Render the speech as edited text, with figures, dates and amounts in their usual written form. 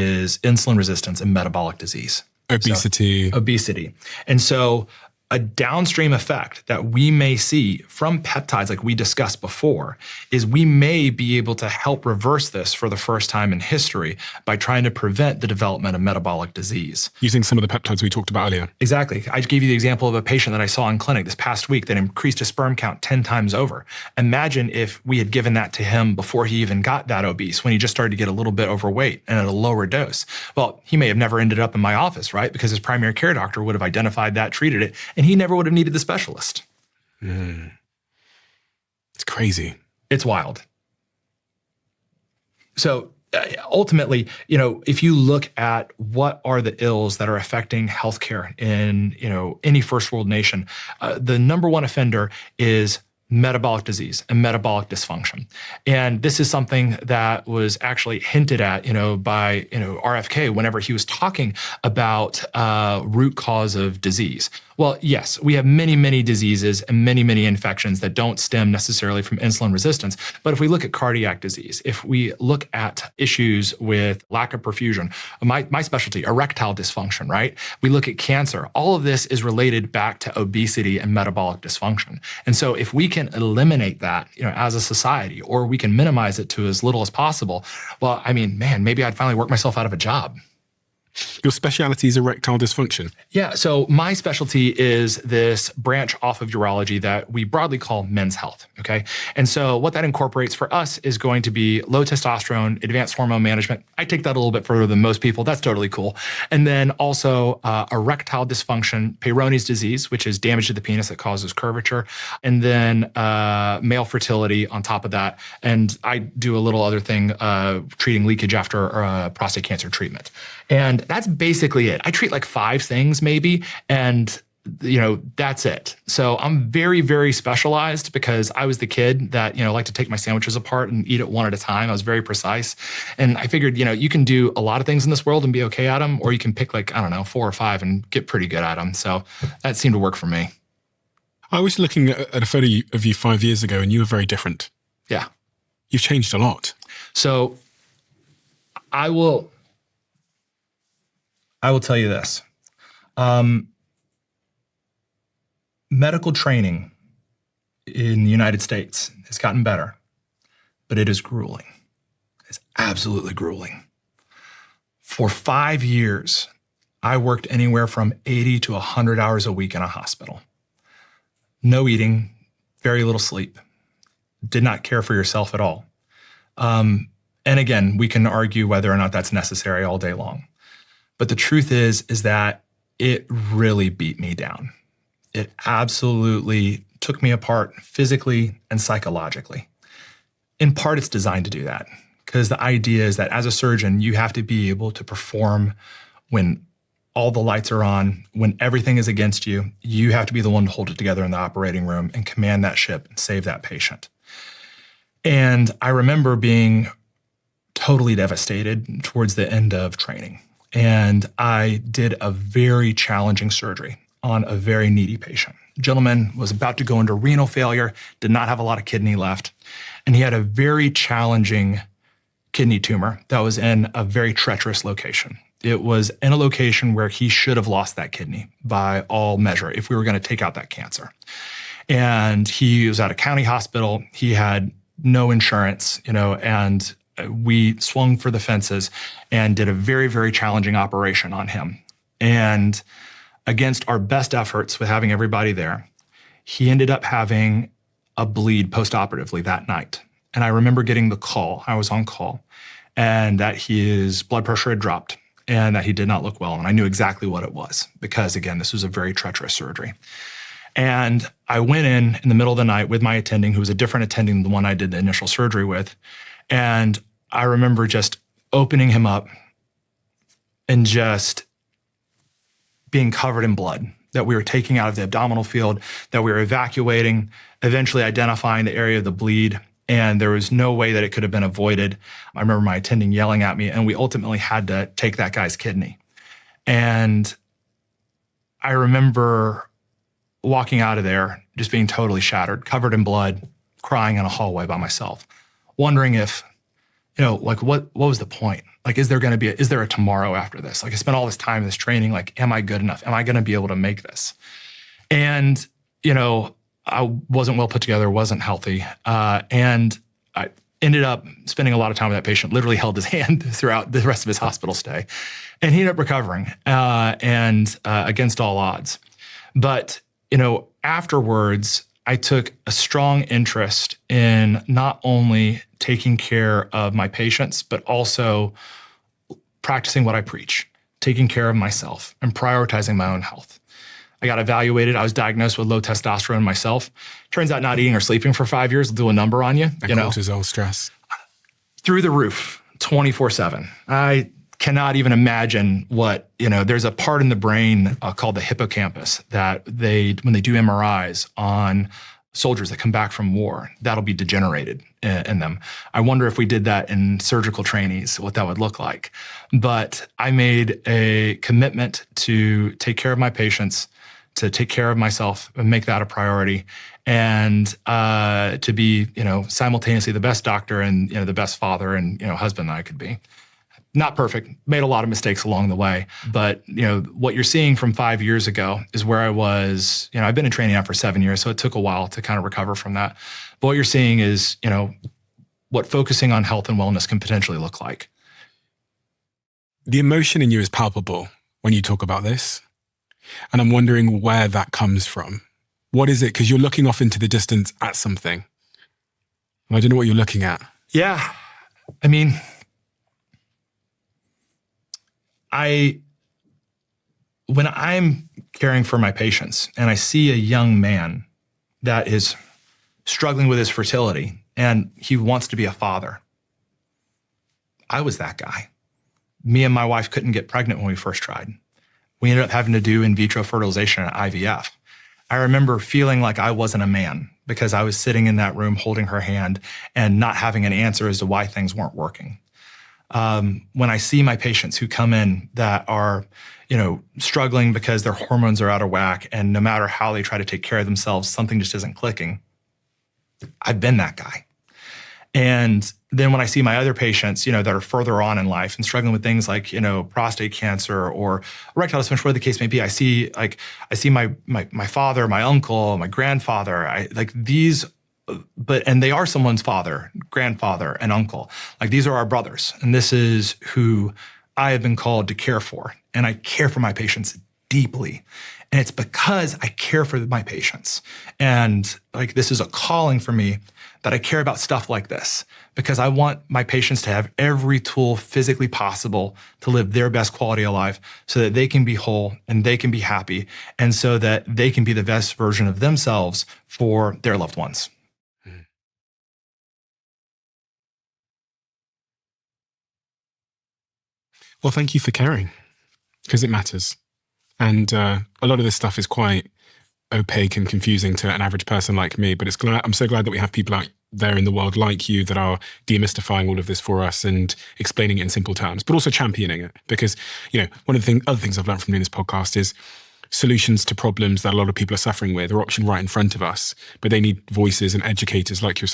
is insulin resistance and metabolic disease. Obesity. And so a downstream effect that we may see from peptides, like we discussed before, is we may be able to help reverse this for the first time in history by trying to prevent the development of metabolic disease. Using some of the peptides we talked about earlier. Exactly. I gave you the example of a patient that I saw in clinic this past week that increased his sperm count 10 times over. Imagine if we had given that to him before he even got that obese, when he just started to get a little bit overweight and at a lower dose. Well, he may have never ended up in my office, right? Because his primary care doctor would have identified that, treated it, and he never would have needed the specialist. It's crazy. It's wild. So ultimately, if you look at what are the ills that are affecting healthcare in, any first world nation, the number one offender is metabolic disease and metabolic dysfunction. And this is something that was actually hinted at, by, RFK whenever he was talking about root cause of disease. Well, yes, we have many, many diseases and many, many infections that don't stem necessarily from insulin resistance. But if we look at cardiac disease, if we look at issues with lack of perfusion, my specialty, erectile dysfunction, right? We look at cancer. All of this is related back to obesity and metabolic dysfunction. And so if we can eliminate that, as a society, or we can minimize it to as little as possible, well, maybe I'd finally work myself out of a job. Your specialty is erectile dysfunction? Yeah, so my specialty is this branch off of urology that we broadly call men's health, okay? And so what that incorporates for us is going to be low testosterone, advanced hormone management. I take that a little bit further than most people. That's totally cool. And then also erectile dysfunction, Peyronie's disease, which is damage to the penis that causes curvature, and then male fertility on top of that. And I do a little other thing, treating leakage after prostate cancer treatment. And that's basically it. I treat like 5 things maybe, and that's it. So I'm very, very specialized because I was the kid that, liked to take my sandwiches apart and eat it one at a time. I was very precise. And I figured, you can do a lot of things in this world and be okay at them, or you can pick 4 or 5 and get pretty good at them. So that seemed to work for me. I was looking at a photo of you 5 years ago and you were very different. Yeah. You've changed a lot. So I will tell you this. Medical training in the United States has gotten better, but it is grueling. It's absolutely grueling. For 5 years, I worked anywhere from 80 to 100 hours a week in a hospital. No eating, very little sleep. Did not care for yourself at all. And again, we can argue whether or not that's necessary all day long. But the truth is that it really beat me down. It absolutely took me apart physically and psychologically. In part, it's designed to do that, because the idea is that as a surgeon, you have to be able to perform when all the lights are on, when everything is against you. You have to be the one to hold it together in the operating room and command that ship and save that patient. And I remember being totally devastated towards the end of training. And I did a very challenging surgery on a very needy patient. The gentleman was about to go into renal failure, did not have a lot of kidney left, and he had a very challenging kidney tumor that was in a very treacherous location. It was in a location where he should have lost that kidney by all measure if we were going to take out that cancer. And he was at a county hospital. He had no insurance, and we swung for the fences and did a very, very challenging operation on him. And against our best efforts with having everybody there, he ended up having a bleed postoperatively that night. And I remember getting the call, I was on call, and that his blood pressure had dropped and that he did not look well. And I knew exactly what it was because, again, this was a very treacherous surgery. And I went in the middle of the night with my attending, who was a different attending than the one I did the initial surgery with. And I remember just opening him up and just being covered in blood that we were taking out of the abdominal field, that we were evacuating, eventually identifying the area of the bleed. And there was no way that it could have been avoided. I remember my attending yelling at me, and we ultimately had to take that guy's kidney. And I remember walking out of there, just being totally shattered, covered in blood, crying in a hallway by myself, wondering if like what was the point? Like, is there a tomorrow after this? Like, I spent all this time in this training. Like, am I good enough? Am I going to be able to make this? And, I wasn't well put together, wasn't healthy. And I ended up spending a lot of time with that patient, literally held his hand throughout the rest of his hospital stay. And he ended up recovering, and against all odds. But, afterwards, I took a strong interest in not only taking care of my patients, but also practicing what I preach, taking care of myself and prioritizing my own health. I got evaluated. I was diagnosed with low testosterone myself. Turns out not eating or sleeping for 5 years will do a number on you. And cortisol stress. Through the roof, 24/7. I cannot even imagine what, there's a part in the brain called the hippocampus that when they do MRIs on soldiers that come back from war, that'll be degenerated in them. I wonder if we did that in surgical trainees, what that would look like. But I made a commitment to take care of my patients, to take care of myself and make that a priority, and to be, simultaneously the best doctor and, the best father and, husband that I could be. Not perfect, made a lot of mistakes along the way. But, what you're seeing from 5 years ago is where I was, I've been in training now for 7 years, so it took a while to kind of recover from that. But what you're seeing is, what focusing on health and wellness can potentially look like. The emotion in you is palpable when you talk about this. And I'm wondering where that comes from. What is it? Because you're looking off into the distance at something. I don't know what you're looking at. Yeah. I mean, when I'm caring for my patients and I see a young man that is struggling with his fertility and he wants to be a father, I was that guy. Me and my wife couldn't get pregnant when we first tried. We ended up having to do in vitro fertilization and IVF. I remember feeling like I wasn't a man because I was sitting in that room holding her hand and not having an answer as to why things weren't working. When I see my patients who come in that are, struggling because their hormones are out of whack, and no matter how they try to take care of themselves, something just isn't clicking. I've been that guy. And then when I see my other patients, that are further on in life and struggling with things like, prostate cancer or erectile dysfunction, whatever the case may be, I see my father, my uncle, my grandfather, and they are someone's father, grandfather, and uncle. Like, these are our brothers, and this is who I have been called to care for. And I care for my patients deeply. And it's because I care for my patients. And this is a calling for me that I care about stuff like this, because I want my patients to have every tool physically possible to live their best quality of life so that they can be whole and they can be happy, and so that they can be the best version of themselves for their loved ones. Well, thank you for caring, because it matters. And a lot of this stuff is quite opaque and confusing to an average person like me, but I'm so glad that we have people out there in the world like you that are demystifying all of this for us and explaining it in simple terms, but also championing it. Because, one of the other things I've learned from doing this podcast is solutions to problems that a lot of people are suffering with are option right in front of us, but they need voices and educators like yourself